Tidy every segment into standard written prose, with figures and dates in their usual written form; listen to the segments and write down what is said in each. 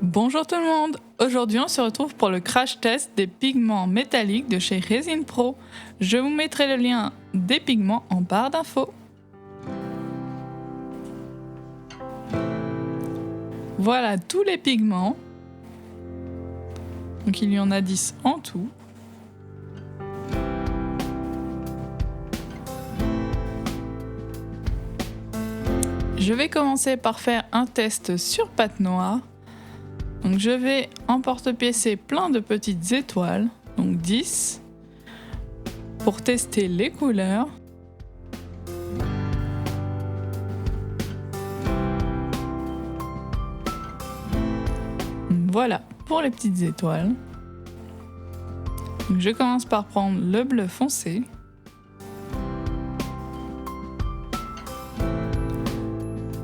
Bonjour tout le monde. Aujourd'hui on se retrouve pour le crash test des pigments métalliques de chez Resin Pro. Je vous mettrai le lien des pigments en barre d'infos. Voilà tous les pigments. Donc il y en a 10 en tout. Je vais commencer par faire un test sur pâte noire. Donc je vais emporte-piécer plein de petites étoiles, donc 10, pour tester les couleurs. Voilà pour les petites étoiles. Donc je commence par prendre le bleu foncé.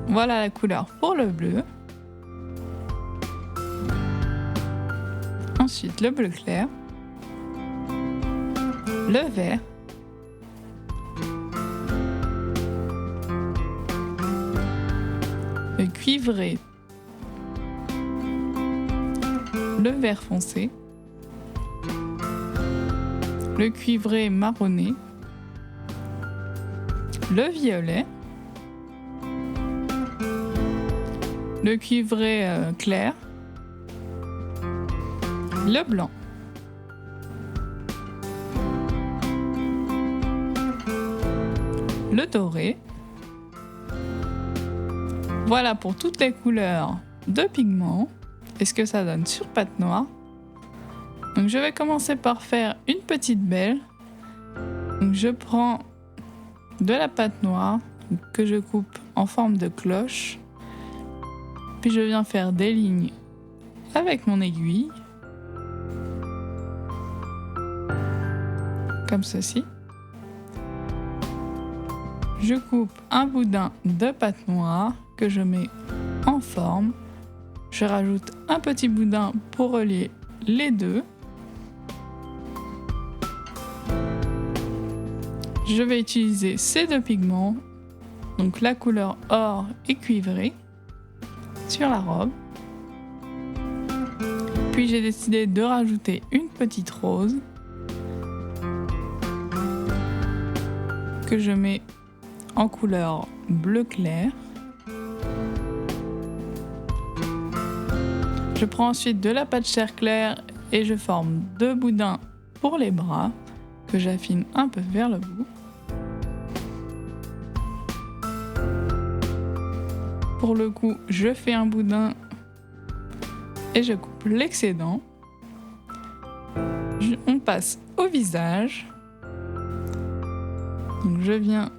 Voilà la couleur pour le bleu. Ensuite le bleu clair, le vert, le cuivré, le vert foncé, le cuivré marronné, le violet, le cuivré clair, le blanc, le doré. Voilà pour toutes les couleurs de pigments et ce que ça donne sur pâte noire. Donc je vais commencer par faire une petite belle. Donc je prends de la pâte noire que je coupe en forme de cloche. Puis je viens faire des lignes avec mon aiguille. Comme ceci. Je coupe un boudin de pâte noire que je mets en forme. Je rajoute un petit boudin pour relier les deux. Je vais utiliser ces deux pigments, donc la couleur or et cuivré, sur la robe. Puis j'ai décidé de rajouter une petite rose que je mets en couleur bleu clair. Je prends ensuite de la pâte chair claire et je forme deux boudins pour les bras que j'affine un peu vers le bout. Pour le coup, je fais un boudin et je coupe l'excédent. On passe au visage. Donc je viens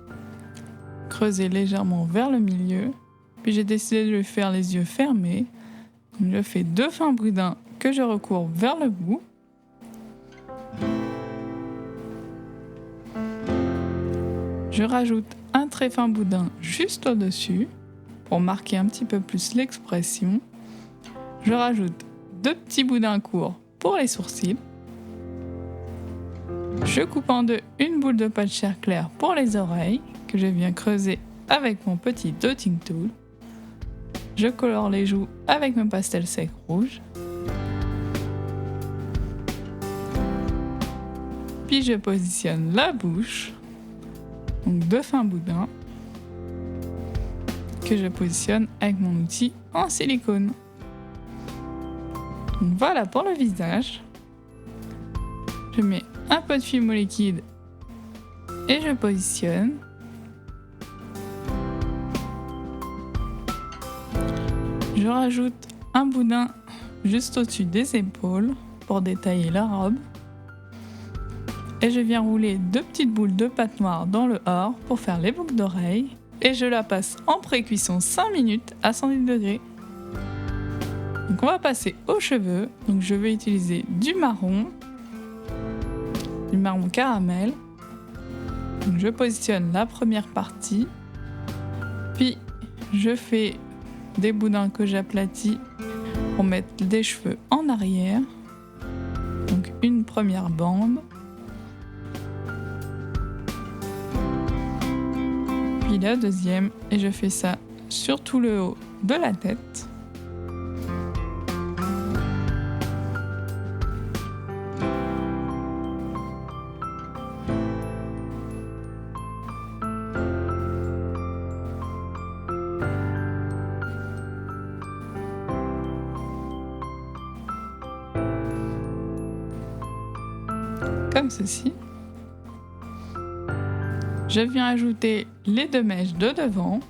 creuser légèrement vers le milieu. Puis j'ai décidé de lui faire les yeux fermés. Donc je fais deux fins boudins que je recourbe vers le bout. Je rajoute un très fin boudin juste au-dessus pour marquer un petit peu plus l'expression. Je rajoute deux petits boudins courts pour les sourcils. Je coupe en deux une boule de pâte chair claire pour les oreilles que je viens creuser avec mon petit dotting tool. Je colore les joues avec mon pastel sec rouge. Puis je positionne la bouche, donc deux fins boudins que je positionne avec mon outil en silicone. Donc voilà pour le visage. Je mets un peu de fumée liquide et je positionne. Je rajoute un boudin juste au-dessus des épaules pour détailler la robe. Et je viens rouler deux petites boules de pâte noire dans le or pour faire les boucles d'oreilles. Et je la passe en pré-cuisson 5 minutes à 110 degrés. Donc on va passer aux cheveux. Donc je vais utiliser du marron caramel. Donc je positionne la première partie. Puis je fais des boudins que j'aplatis pour mettre des cheveux en arrière. Donc une première bande. Puis la deuxième et je fais ça sur tout le haut de la tête. comme ceci. Je viens ajouter les 2 mèches de devant.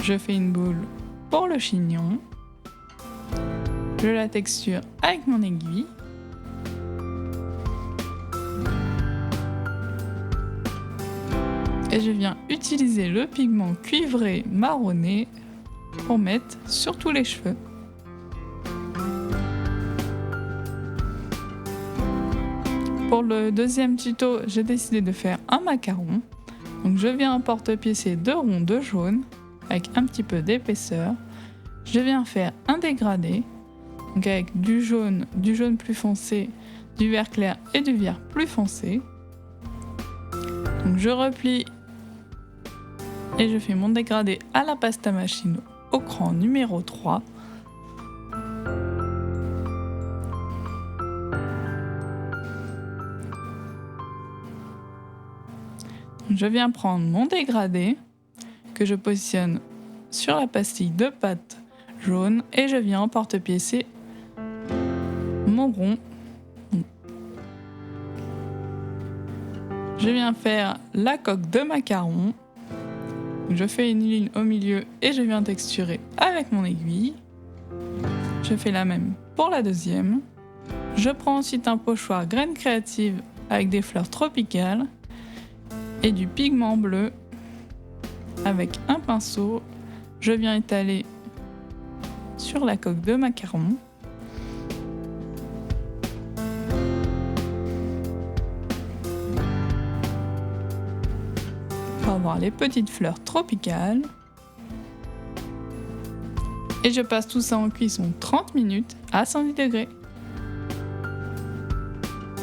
Je fais une boule pour le chignon. Je la texture avec mon aiguille. Et je viens utiliser le pigment cuivré marronné pour mettre sur tous les cheveux. Pour le deuxième tuto, j'ai décidé de faire un macaron. Donc je viens en porte-piécer 2 ronds de jaune avec un petit peu d'épaisseur. Je viens faire un dégradé, donc avec du jaune plus foncé, du vert clair et du vert plus foncé. Donc je replie et je fais mon dégradé à la pâte à machine au cran numéro 3. Je viens prendre mon dégradé que je positionne sur la pastille de pâte jaune et je viens en porte-piécer mon rond. Je viens faire la coque de macaron. Je fais une ligne au milieu et je viens texturer avec mon aiguille. Je fais la même pour la deuxième. Je prends ensuite un pochoir graines créatives avec des fleurs tropicales et du pigment bleu. Avec un pinceau, je viens étaler sur la coque de macaron. Pour avoir les petites fleurs tropicales. Et je passe tout ça en cuisson 30 minutes à 110 degrés.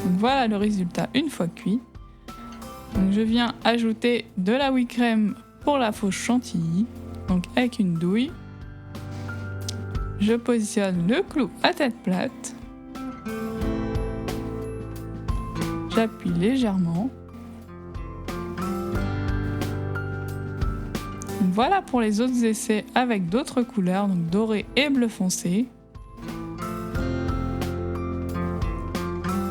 Donc voilà le résultat une fois cuit. Donc je viens ajouter de la whipped cream pour la fausse chantilly, donc avec une douille. Je positionne le clou à tête plate. J'appuie légèrement. Donc voilà pour les autres essais avec d'autres couleurs, donc doré et bleu foncé.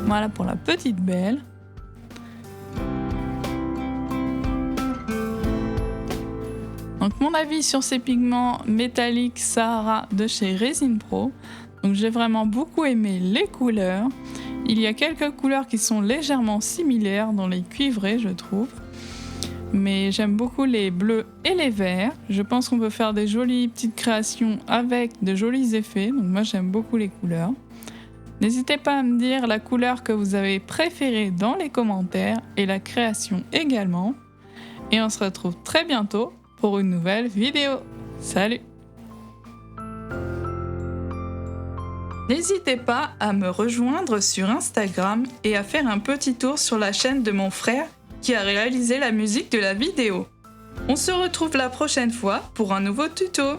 Voilà pour la petite belle. Donc mon avis sur ces pigments métalliques Sahara de chez Resin Pro. Donc j'ai vraiment beaucoup aimé les couleurs. Il y a quelques couleurs qui sont légèrement similaires dans les cuivrés, je trouve. Mais j'aime beaucoup les bleus et les verts. Je pense qu'on peut faire des jolies petites créations avec de jolis effets. Donc moi j'aime beaucoup les couleurs. N'hésitez pas à me dire la couleur que vous avez préférée dans les commentaires et la création également. Et on se retrouve très bientôt pour une nouvelle vidéo. Salut! N'hésitez pas à me rejoindre sur Instagram et à faire un petit tour sur la chaîne de mon frère qui a réalisé la musique de la vidéo. On se retrouve la prochaine fois pour un nouveau tuto.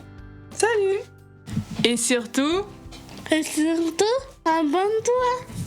Salut! Et surtout, abonne-toi!